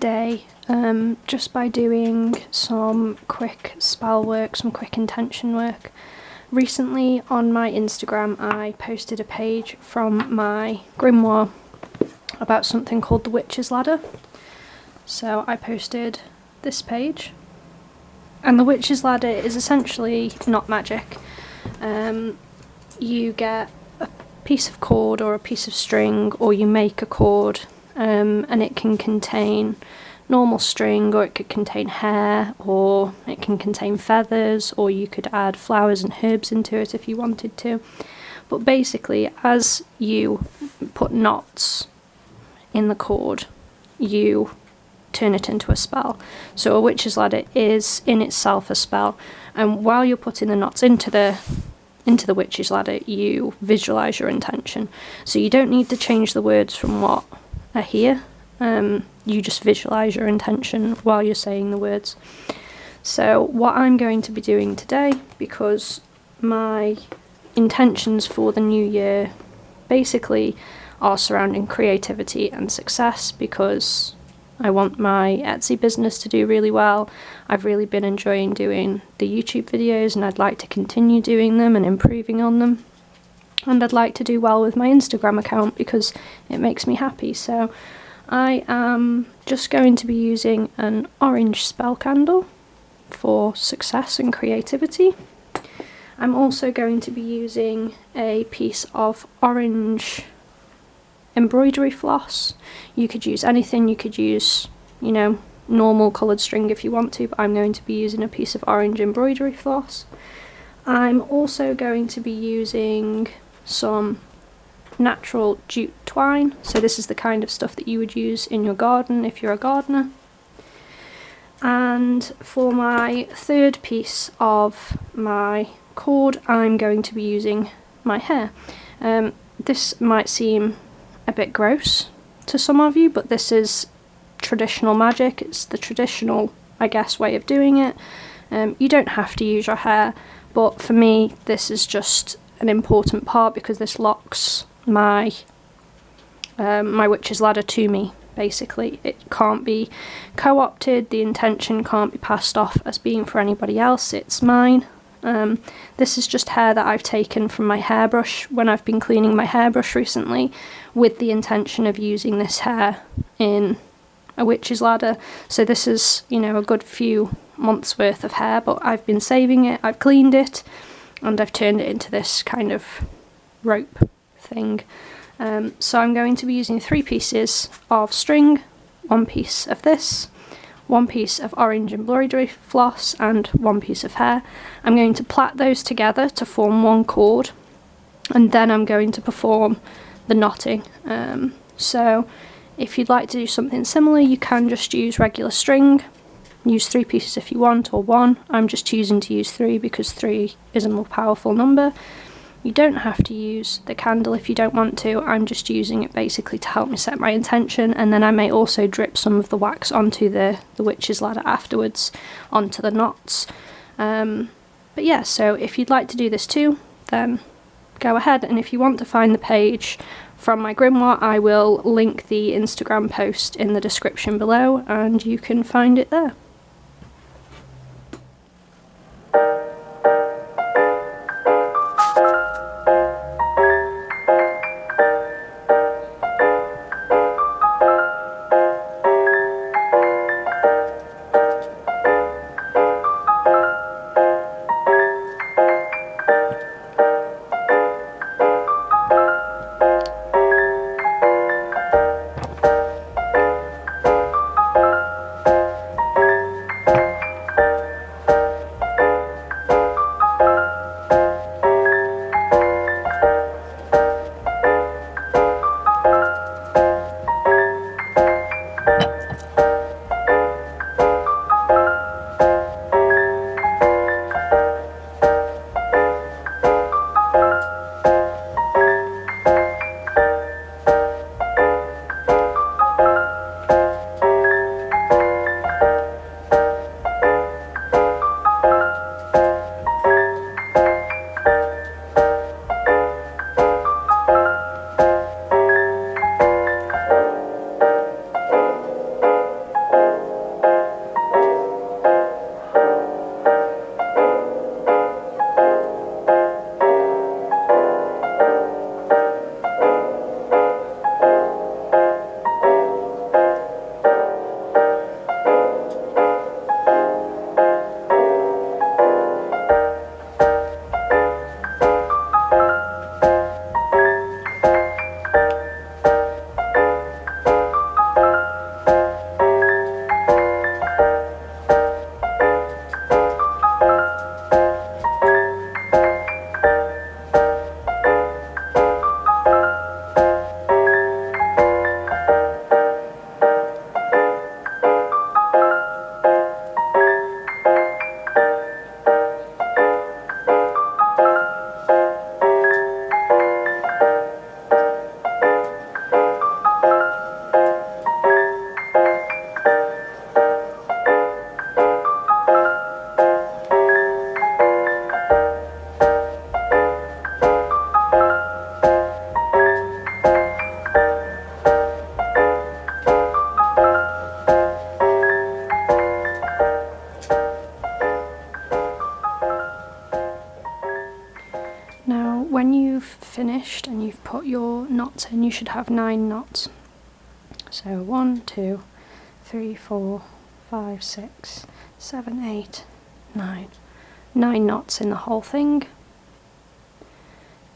today just by doing some quick spell work, some quick intention work. Recently on my Instagram I posted a page from my grimoire about something called the Witch's Ladder. So I posted this page, and the Witch's Ladder is essentially not magic. You get a piece of cord or a piece of string, or you make a cord, and it can contain normal string, or it could contain hair, or it can contain feathers, or you could add flowers and herbs into it if you wanted to. But basically, as you put knots in the cord, you turn it into a spell. So a Witch's Ladder is in itself a spell, and while you're putting the knots into the Witch's Ladder, you visualize your intention. So you don't need to change the words from what are here. You just visualize your intention while you're saying the words. So what I'm going to be doing today, because my intentions for the new year basically are surrounding creativity and success, because I want my Etsy business to do really well. I've really been enjoying doing the YouTube videos, and I'd like to continue doing them and improving on them. And I'd like to do well with my Instagram account because it makes me happy. So I am just going to be using an orange spell candle for success and creativity. I'm also going to be using a piece of orange embroidery floss. You could use anything, you could use, normal coloured string if you want to, but I'm going to be using a piece of orange embroidery floss. I'm also going to be using some natural jute twine, so this is the kind of stuff that you would use in your garden if you're a gardener. And for my third piece of my cord, I'm going to be using my hair. This might seem a bit gross to some of you, but this is traditional magic. It's the traditional, I guess, way of doing it. You don't have to use your hair, but for me this is just an important part because this locks my Witch's Ladder to me. Basically, it can't be co-opted, the intention can't be passed off as being for anybody else, it's mine. This is just hair that I've taken from my hairbrush when I've been cleaning my hairbrush recently, with the intention of using this hair in a Witch's Ladder. So this is, a good few months worth of hair, but I've been saving it, I've cleaned it, and I've turned it into this kind of rope thing. So I'm going to be using 3 pieces of string, 1 piece of this, 1 piece of orange embroidery floss, and 1 piece of hair. I'm going to plait those together to form 1 cord, and then I'm going to perform the knotting. So if you'd like to do something similar, you can just use regular string, use 3 pieces if you want, or 1. I'm just choosing to use 3 because 3 is a more powerful number. You don't have to use the candle if you don't want to. I'm just using it basically to help me set my intention, and then I may also drip some of the wax onto the Witch's Ladder afterwards, onto the knots. But yeah, so if you'd like to do this too, then go ahead, and if you want to find the page from my grimoire, I will link the Instagram post in the description below, and you can find it there. when you've finished and you've put your knots in, you should have 9 knots. So 1, 2, 3, 4, 5, 6, 7, 8, 9. 9 knots in the whole thing.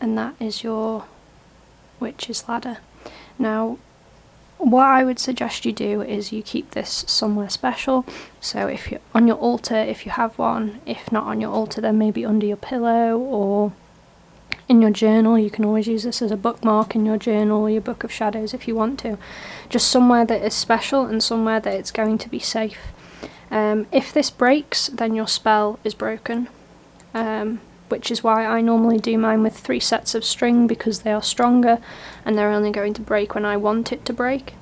And that is your witch's ladder. Now, what I would suggest you do is you keep this somewhere special. So if you're on your altar, if you have one, if not on your altar, then maybe under your pillow or in your journal. You can always use this as a bookmark in your journal or your book of shadows if you want to. Just somewhere that is special and somewhere that it's going to be safe. If this breaks, then your spell is broken. Which is why I normally do mine with 3 sets of string, because they are stronger and they're only going to break when I want it to break.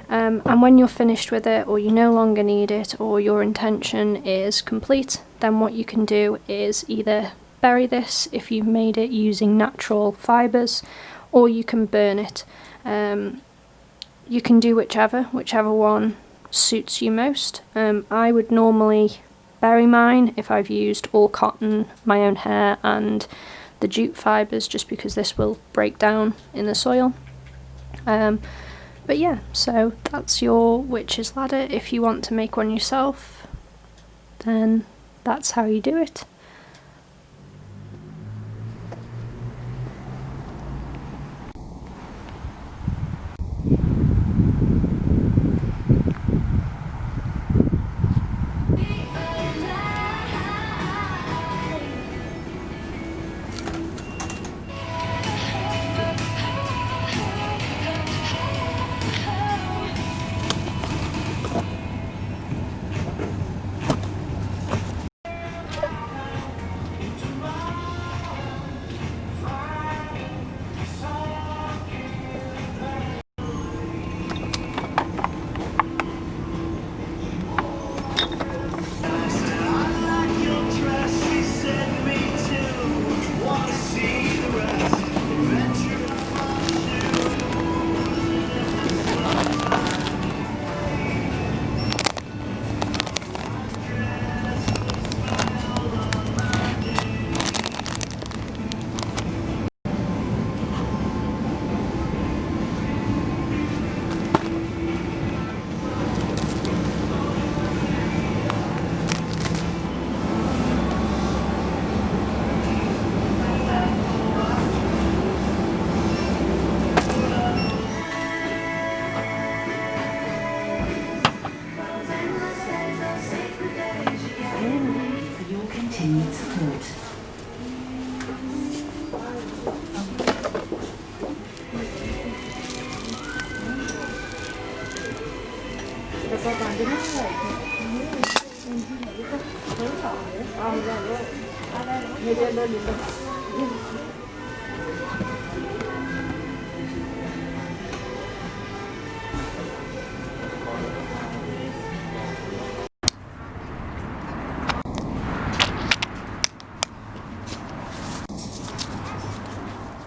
And when you're finished with it, or you no longer need it, or your intention is complete, then what you can do is either bury this if you've made it using natural fibres, or you can burn it. You can do whichever one suits you most. I would normally bury mine if I've used all cotton, my own hair and the jute fibres, just because this will break down in the soil. But yeah, so that's your witch's ladder. If you want to make one yourself, then that's how you do it.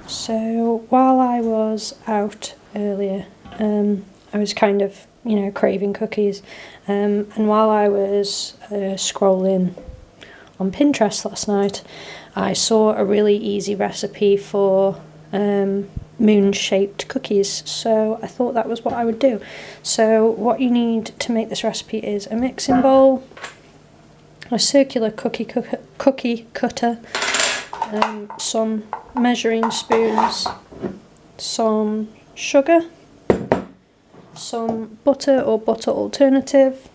So while I was out earlier, I was kind of, craving cookies, and while I was scrolling on Pinterest last night, I saw a really easy recipe for moon-shaped cookies, so I thought that was what I would do. So what you need to make this recipe is a mixing bowl, a circular cookie cutter, some measuring spoons, some sugar, some butter or butter alternative,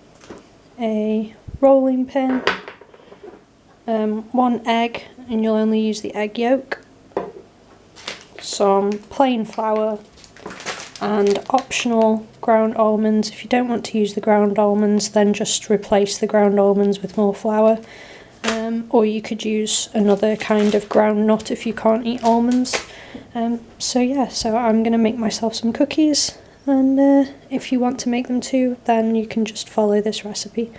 a rolling pin, 1 egg, and you'll only use the egg yolk, some plain flour, and optional ground almonds. If you don't want to use the ground almonds, then just replace the ground almonds with more flour. Or you could use another kind of ground nut if you can't eat almonds. So I'm going to make myself some cookies, and if you want to make them too, then you can just follow this recipe.